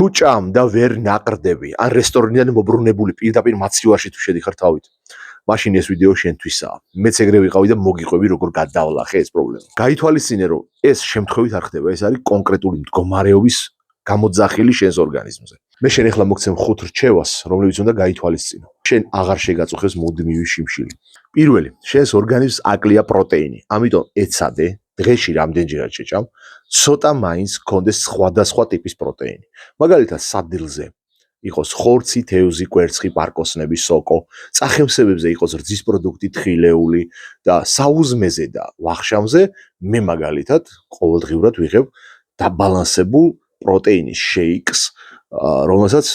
თუ ჭამ და ვერ ნაყრდები, ან რესტორნიდან მობრუნებული პირდაპირ მაცივარში თუ შედიხარ თავით, მაშინ ეს ვიდეო შენთვისაა. მეც ეგრე ვიყავი და მოგიყვები როგორ გადავლახე ეს პრობლემა. გაითვალისწინე, რომ ეს შემთხვევით არ ხდება, ეს არის კონკრეტული მდგომარეობის გამოძახილი შენს ორგანიზმზე. მე შენ ახლა მოგცემ 5 რჩევას, რომლებიც უნდა გაითვალისწინო. შენ აღარ შეგაწუხებს მუდმივი შიმშილი. პირველი, შენს ორგანიზმს აკლია პროტეინი. ამიტომ ეცადე დღეში რამდენჯერად შეჭამ, ცოტა მაინც გქონდეს სხვადასხვა ტიპის პროტეინი. მაგალითად, სადილზე იყოს ხორცი, თევზი, კვერცხი, პარკოსნები, სოკო, წახემსებებზე იყოს რძის პროდუქტი, თხილეული და საუზმეზე და ვახშამზე მე მაგალითად ყოველდღიურად ვიღებ დაბალანსებულ პროტეინის შეიკს, რომელსაც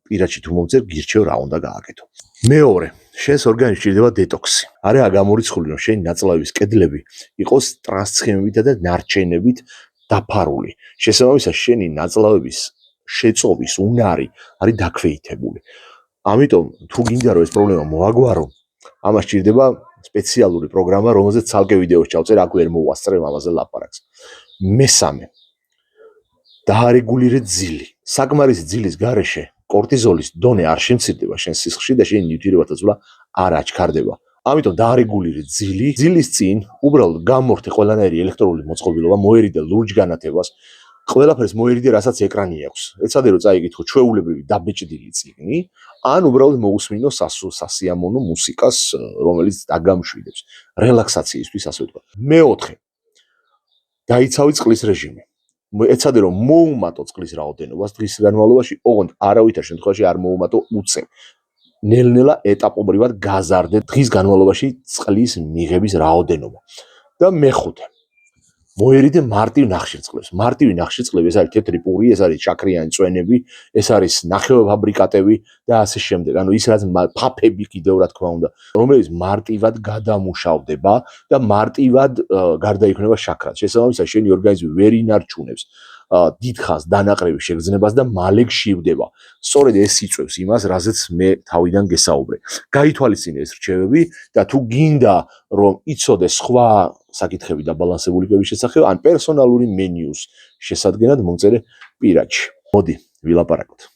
პირადში თუ მომწერ გირჩევ რა უნდა გააკეთო. მეორე, შენს ორგანიზმში ჭირდება დეტოქსი. არა გამორიცხული, რომ შენი ნაწლავის კედლები იყოს ტრანსცხიმებითა და ნარჩენებით დაფარული. შესაბამისად, შენი ნაწლავების შეწოვის უნარი არის დაქვეითებული. ამიტომ თუ გინდა რომ ეს პრობლემა მოაგვარო, ამას ჭირდება სპეციალური პროგრამა, რომელზეც ცალკე ვიდეოს ჩავწერ, აქ ვერ მოვასწრებ ამაზე ლაპარაკს. მესამე, დაარეგულირე ძილი. საკმარისი ძილის გარეშე კორტიზოლის დონე არ შემცირდება შენ სისხლში და შენი ნივთიერებათა წვლა არ აჩქარდება. ამიტომ დაარეგულირე ძილი, ძილის წინ უბრალოდ გამორთე ყველანაირი ელექტრული მოწყობილობა, მოერიდე ლურჯ განათებას, ყველაფერს მოერიდე, რასაც ეკრანი აქვს. ეცადე რომ წაიკითხო ჩვეულებრივი დაბეჭდილი წიგნი, ან უბრალოდ მოусმინო სასიამოვნო მუსიკას, რომელიც დაგამშვიდებს, რელაქსაციისთვის, ასე ვთქვა. მეოთხე, დაიცავი წყლის რეჟიმი. ეცადე რომ მოუმატო წყლის რაოდენობას დღის განმავლობაში, ოღონდ არავითარ შემთხვევაში არ მოუმატო უწევ. ნელ-ნელა ეტაპობრივად გაზარდე დღის განმავლობაში წყლის მიღების რაოდენობა. და მეხუთე, მოერიდე მარტივ ნახშირწყლებს. მარტივი ნახშირწყლები ეს არის თეთრი პური, ეს არის შაქრიანი წვენები, ეს არის ნახევარფაბრიკატები და ასე შემდეგ. ანუ ის რაც ფაფები კიდევ რა თქმა უნდა, რომელიც მარტივად გადამუშავდება და მარტივად გარდაიქმნება შაქრად. შესაბამისად, შენი ორგანიზმი ვერ ინარჩუნებს დიდხანს დანაყრების შეგრძნებას და მალე გშივდება. სწორედ ეს იწვევს იმას, რაზეც მე თავიდან გესაუბრე. გაითვალისწინე ეს რჩევები და თუ გინდა რომ იცოდე სხვა საკითხები დაბალანსებული კვების შესახებ, ან პერსონალური მენიუს შესადგენად მომწერე პირადში. მოდი, ვილაპარაკოთ.